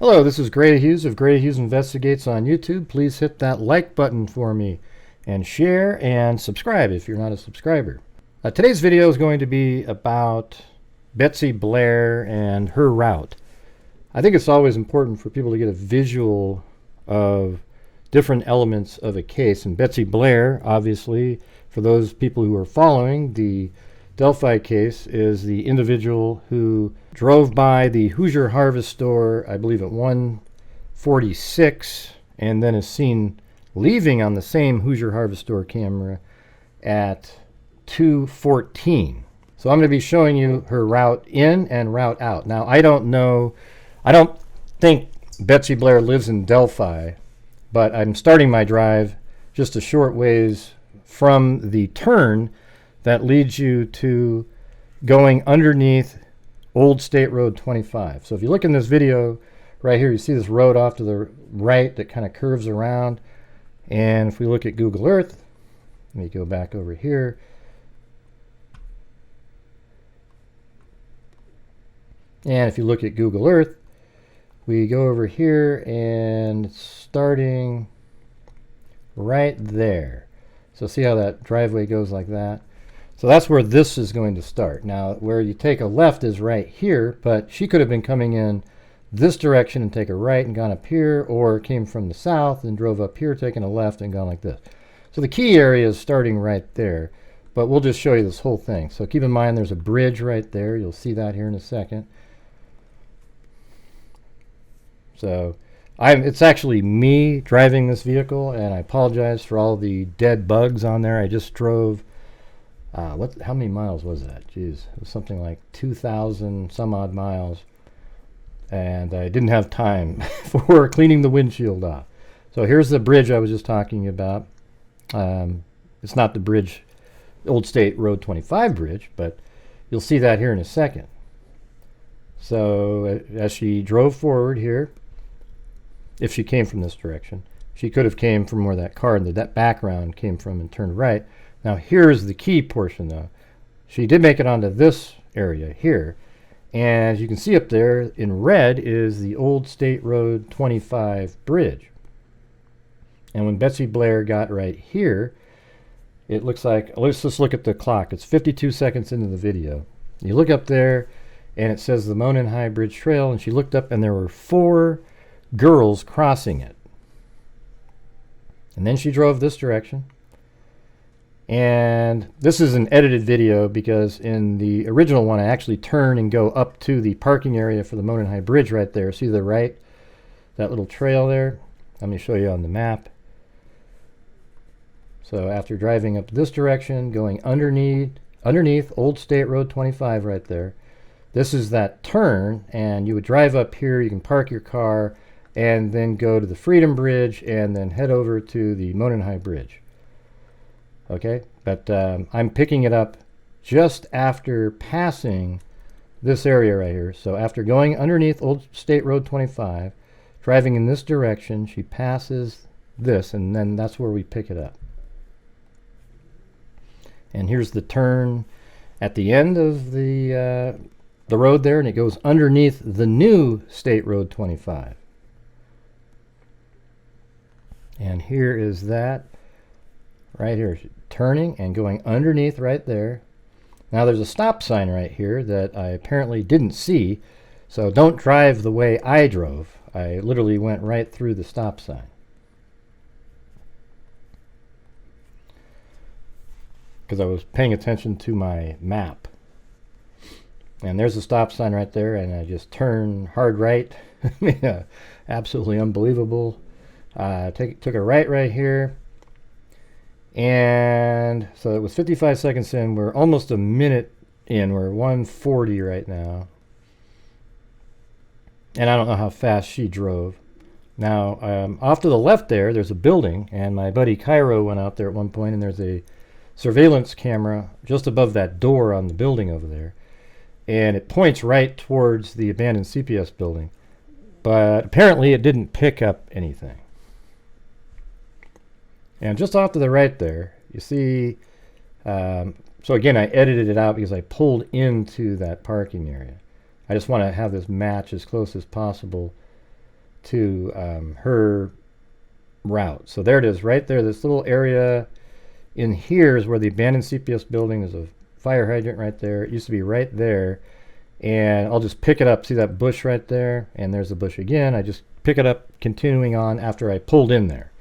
Hello, this is Grant Hughes of Grant Hughes Investigates on YouTube. Please hit that like button for me and share and subscribe if you're not a subscriber. Today's video is going to be about Betsy Blair and her route. I think it's always important for people to get a visual of different elements of a case. And Betsy Blair, obviously, for those people who are following the Delphi case, is the individual who drove by the Hoosier Harvest Store, I believe at 1:46, and then is seen leaving on the same Hoosier Harvest Store camera at 2:14. So I'm going to be showing you her route in and route out. Now, I don't think Betsy Blair lives in Delphi, but I'm starting my drive just a short ways from the turn that leads you to going underneath Old State Road 25. So if you look in this video right here, you see this road off to the right that kind of curves around. And if we look at Google Earth, let me go back over here. And if you look at Google Earth, we go over here and it's starting right there. So see how that driveway goes like that? So that's where this is going to start. Now, where you take a left is right here, but she could have been coming in this direction and take a right and gone up here, or came from the south and drove up here, taking a left and gone like this. So the key area is starting right there, but we'll just show you this whole thing. So keep in mind there's a bridge right there. You'll see that here in a second. So it's actually me driving this vehicle, and I apologize for all the dead bugs on there. I just drove how many miles was that? Jeez, it was something like 2,000 some odd miles, and I didn't have time for cleaning the windshield off. So here's the bridge I was just talking about. It's not the bridge, Old State Road 25 bridge, but you'll see that here in a second. So as she drove forward here, if she came from this direction, she could have came from where that car in that background came from and turned right. Now here's the key portion though. She did make it onto this area here, and as you can see up there in red is the Old State Road 25 bridge. And when Betsy Blair got right here, it looks like, let's just look at the clock. It's 52 seconds into the video. You look up there and it says the Monon High Bridge Trail, and she looked up and there were 4 girls crossing it. And then she drove this direction. And this is an edited video because in the original one I actually turn and go up to the parking area for the Monon High Bridge right there. See the right, that little trail there? Let me show you on the map. So after driving up this direction, going underneath Old State Road 25 right there, this is that turn, and you would drive up here, you can park your car, and then go to the Freedom Bridge and then head over to the Monon High Bridge. Okay, but I'm picking it up just after passing this area right here. So after going underneath Old State Road 25, driving in this direction, she passes this, and then that's where we pick it up. And here's the turn at the end of the road there, and it goes underneath the new State Road 25. And here is that right here, turning and going underneath right there. Now there's a stop sign right here that I apparently didn't see, so don't drive the way I drove. I literally went right through the stop sign. Because I was paying attention to my map. And there's a stop sign right there, and I just turn hard right. Yeah, absolutely unbelievable. Took a right here. And so it was 55 seconds in. We're almost a minute in. We're 1:40 right now. And I don't know how fast she drove. Now, off to the left there's a building, and my buddy Cairo went out there at one point, and there's a surveillance camera just above that door on the building over there. And it points right towards the abandoned CPS building. But apparently it didn't pick up anything. And just off to the right there, you see, so again, I edited it out because I pulled into that parking area. I just want to have this match as close as possible to her route. So there it is right there. This little area in here is where the abandoned CPS building is. A fire hydrant right there. It used to be right there. And I'll just pick it up. See that bush right there? And there's the bush again. I just pick it up, continuing on after I pulled in there.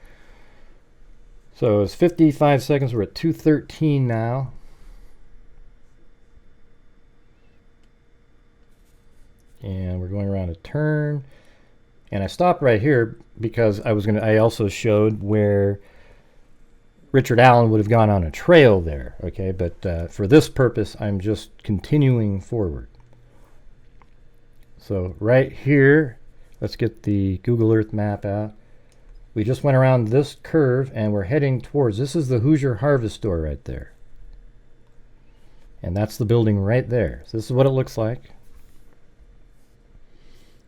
So it's 55 seconds. We're at 2:13 now. And we're going around a turn. And I stopped right here because I also showed where Richard Allen would have gone on a trail there. Okay, but for this purpose, I'm just continuing forward. So right here, let's get the Google Earth map out. We just went around this curve and we're heading towards, this is the Hoosier Harvest Store right there. And that's the building right there. So this is what it looks like.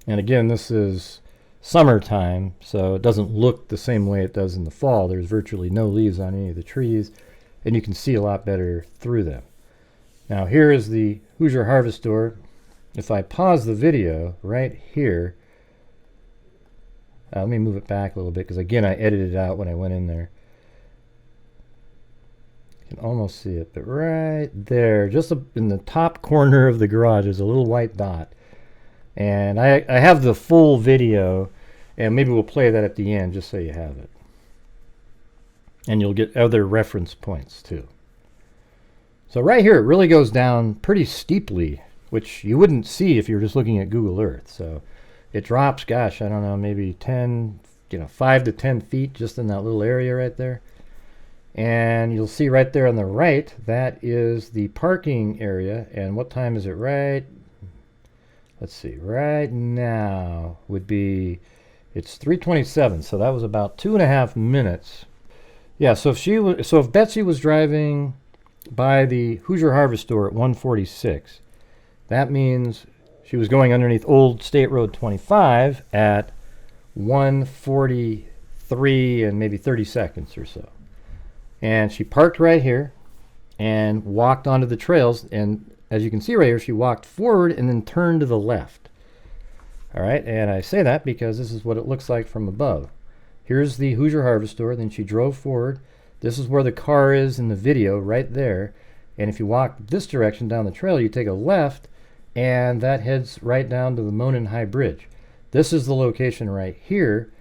And again, this is summertime, so it doesn't look the same way it does in the fall. There's virtually no leaves on any of the trees, and you can see a lot better through them. Now here is the Hoosier Harvest Store. If I pause the video right here, let me move it back a little bit because again I edited it out when I went in there. You can almost see it, but right there, just in the top corner of the garage, is a little white dot. And I have the full video, and maybe we'll play that at the end just so you have it. And you'll get other reference points too. So right here, it really goes down pretty steeply, which you wouldn't see if you were just looking at Google Earth. So it drops, gosh, I don't know, maybe 5 to 10 feet just in that little area right there. And you'll see right there on the right, that is the parking area. And what time is it right? Let's see, right now would be, it's 3:27, so that was about 2.5 minutes. Yeah, so if Betsy was driving by the Hoosier Harvest Store at 1:46, that means she was going underneath Old State Road 25 at 1:43 and maybe 30 seconds or so. And she parked right here and walked onto the trails, and as you can see right here, she walked forward and then turned to the left. All right, and I say that because this is what it looks like from above. Here's the Hoosier Harvest Store. Then she drove forward. This is where the car is in the video, right there. And if you walk this direction down the trail, you take a left, and that heads right down to the Monon High Bridge. This is the location right here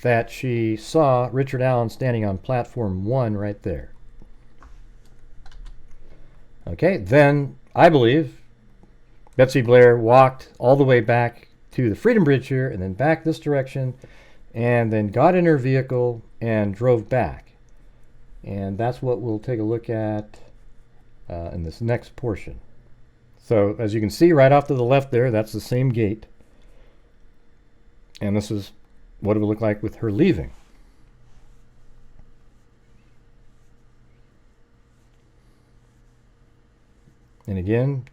that she saw Richard Allen standing on platform 1 right there. Okay, then I believe Betsy Blair walked all the way back to the Freedom Bridge here and then back this direction and then got in her vehicle and drove back. And that's what we'll take a look at in this next portion. So as you can see right off to the left there, that's the same gate. And this is what it would look like with her leaving. And again,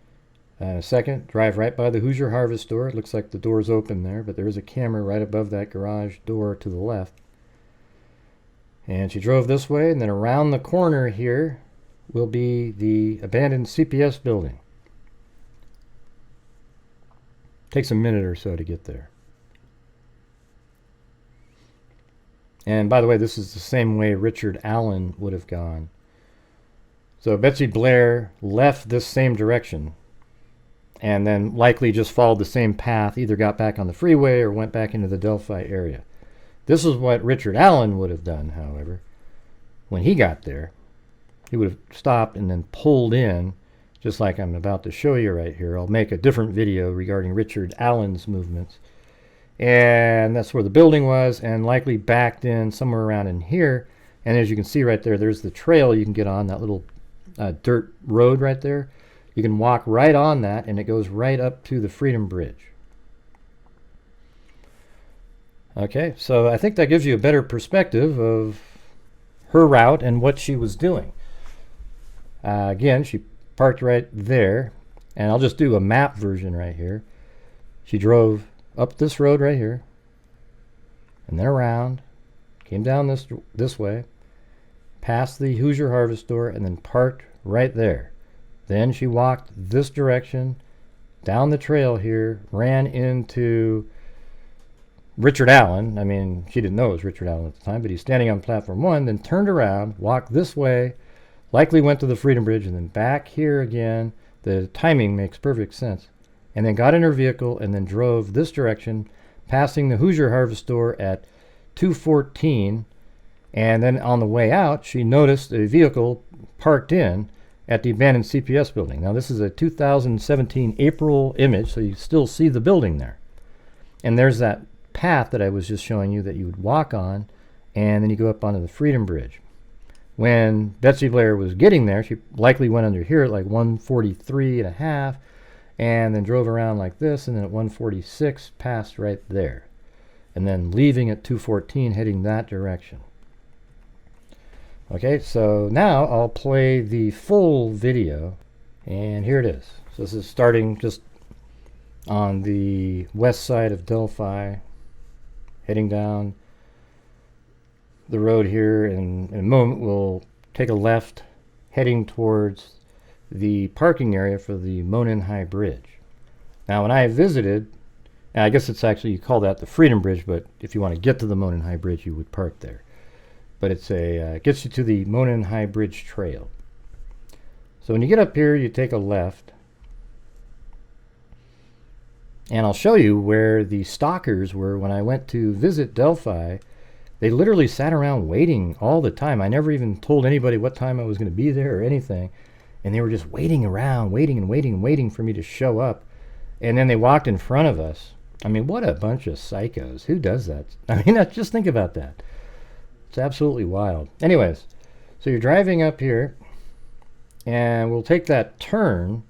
second, drive right by the Hoosier Harvest Store. It looks like the door's open there, but there is a camera right above that garage door to the left. And she drove this way, and then around the corner here will be the abandoned CPS building. Takes a minute or so to get there. And by the way, this is the same way Richard Allen would have gone. So Betsy Blair left this same direction and then likely just followed the same path, either got back on the freeway or went back into the Delphi area. This is what Richard Allen would have done, however. When he got there, he would have stopped and then pulled in, just like I'm about to show you right here. I'll make a different video regarding Richard Allen's movements. And that's where the building was, and likely backed in somewhere around in here. And as you can see right there, there's the trail you can get on, that little dirt road right there. You can walk right on that, and it goes right up to the Freedom Bridge. Okay, so I think that gives you a better perspective of her route and what she was doing. Again, she parked right there, and I'll just do a map version right here. She drove up this road right here, and then around, came down this way, past the Hoosier Harvest Store, and then parked right there. Then she walked this direction, down the trail here, ran into Richard Allen, I mean, she didn't know it was Richard Allen at the time, but he's standing on platform 1, then turned around, walked this way, likely went to the Freedom Bridge, and then back here again. The timing makes perfect sense. And then got in her vehicle and then drove this direction, passing the Hoosier Harvest Store at 2:14. And then on the way out, she noticed a vehicle parked in at the abandoned CPS building. Now, this is a 2017 April image, so you still see the building there. And there's that path that I was just showing you that you would walk on, and then you go up onto the Freedom Bridge. When Betsy Blair was getting there, she likely went under here at like 143 and a half, and then drove around like this, and then at 146 passed right there, and then leaving at 2:14 heading that direction. Okay, so now I'll play the full video, and here it is. So this is starting just on the west side of Delphi, heading down the road here, and in a moment we'll take a left heading towards the parking area for the Monon High Bridge. Now, when I visited, and I guess it's actually, you call that the Freedom Bridge, but if you want to get to the Monon High Bridge, you would park there. But it's it gets you to the Monon High Bridge Trail. So when you get up here, you take a left, and I'll show you where the stalkers were when I went to visit Delphi. They literally sat around waiting all the time. I never even told anybody what time I was going to be there or anything. And they were just waiting around, waiting and waiting and waiting for me to show up. And then they walked in front of us. I mean, what a bunch of psychos. Who does that? I mean, just think about that. It's absolutely wild. Anyways, so you're driving up here, and we'll take that turn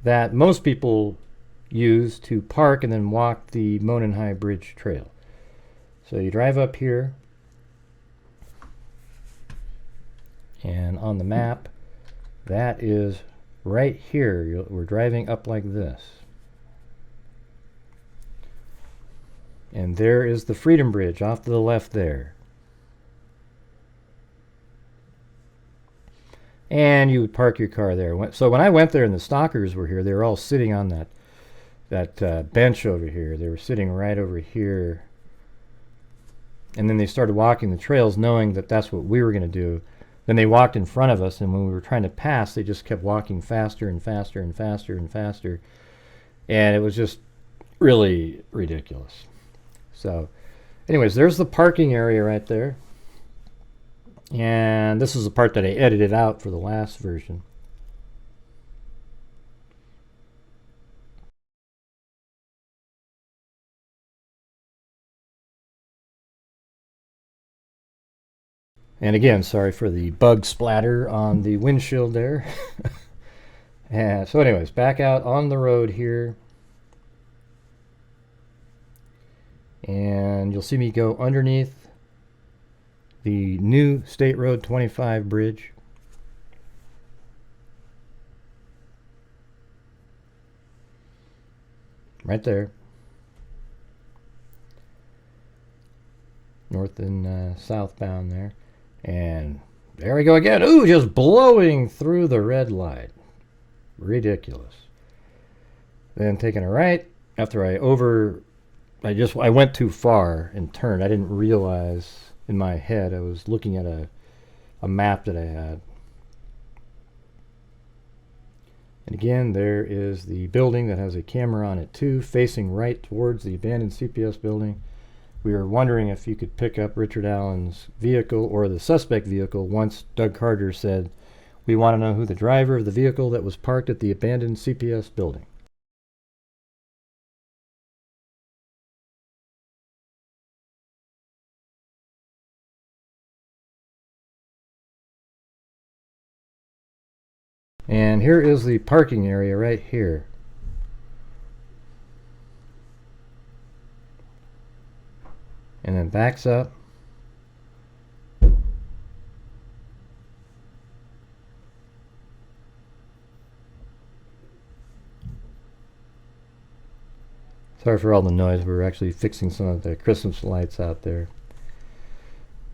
that most people use to park and then walk the Monon High Bridge Trail. So you drive up here, and on the map, that is right here. We're driving up like this. And there is the Freedom Bridge off to the left there. And you would park your car there. So when I went there and the stalkers were here, they were all sitting on that bench over here. They were sitting right over here. And then they started walking the trails knowing that that's what we were going to do. Then they walked in front of us, and when we were trying to pass, they just kept walking faster and faster and faster and faster. And it was just really ridiculous. So anyways, there's the parking area right there. And this is the part that I edited out for the last version. And again, sorry for the bug splatter on the windshield there. And so anyways, back out on the road here. And you'll see me go underneath the new State Road 25 bridge. Right there. North and southbound there. And there we go again. Ooh, just blowing through the red light. Ridiculous. Then taking a right after I went too far and turned. I didn't realize in my head I was looking at a map that I had. And again, there is the building that has a camera on it too, facing right towards the abandoned CPS building. We were wondering if you could pick up Richard Allen's vehicle or the suspect vehicle once Doug Carter said, "We want to know who the driver of the vehicle that was parked at the abandoned CPS building." And here is the parking area right here. And then backs up. Sorry for all the noise. We're actually fixing some of the Christmas lights out there.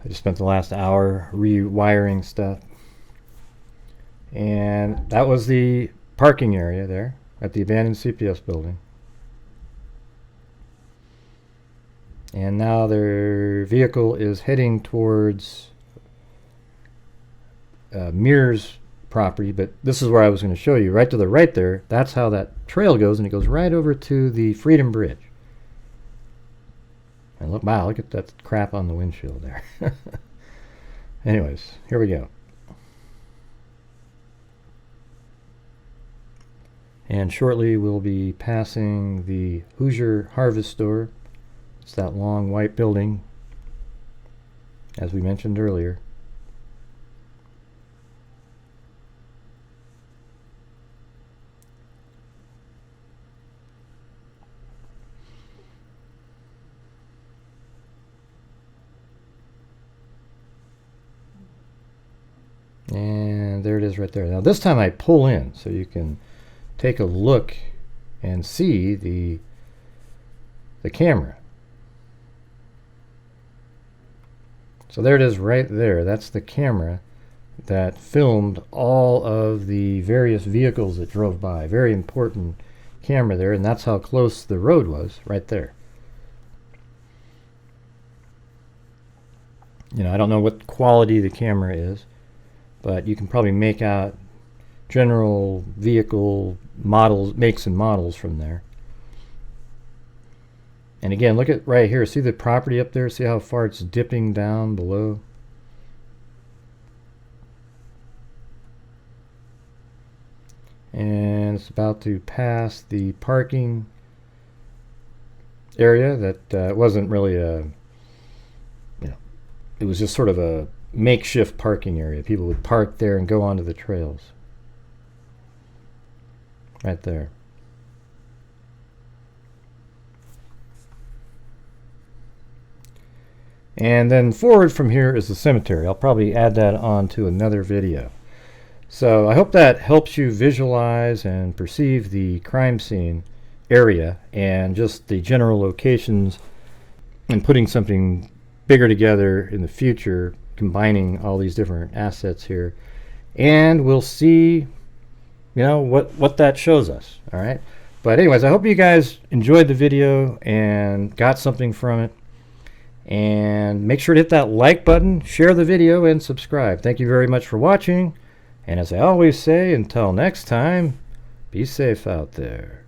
I just spent the last hour rewiring stuff. And that was the parking area there at the abandoned CPS building. And now their vehicle is heading towards Mears property, but this is where I was going to show you. Right to the right there, that's how that trail goes, and it goes right over to the Freedom Bridge. And look, wow, look at that crap on the windshield there. Anyways, here we go. And shortly we'll be passing the Hoosier Harvest Store. It's that long white building, as we mentioned earlier. And there it is right there. Now this time I pull in so you can take a look and see the camera. So there it is right there. That's the camera that filmed all of the various vehicles that drove by. Very important camera there, and that's how close the road was right there. You know, I don't know what quality the camera is, but you can probably make out general vehicle models, makes and models from there. And again, look at right here. See the property up there? See how far it's dipping down below? And it's about to pass the parking area that wasn't really a, you know, it was just sort of a makeshift parking area. People would park there and go onto the trails. Right there. And then forward from here is the cemetery. I'll probably add that on to another video. So I hope that helps you visualize and perceive the crime scene area and just the general locations, and putting something bigger together in the future, combining all these different assets here. And we'll see, you know, what that shows us. All right. But anyways, I hope you guys enjoyed the video and got something from it. And make sure to hit that like button, share the video, and subscribe. Thank you very much for watching. And as I always say, until next time, be safe out there.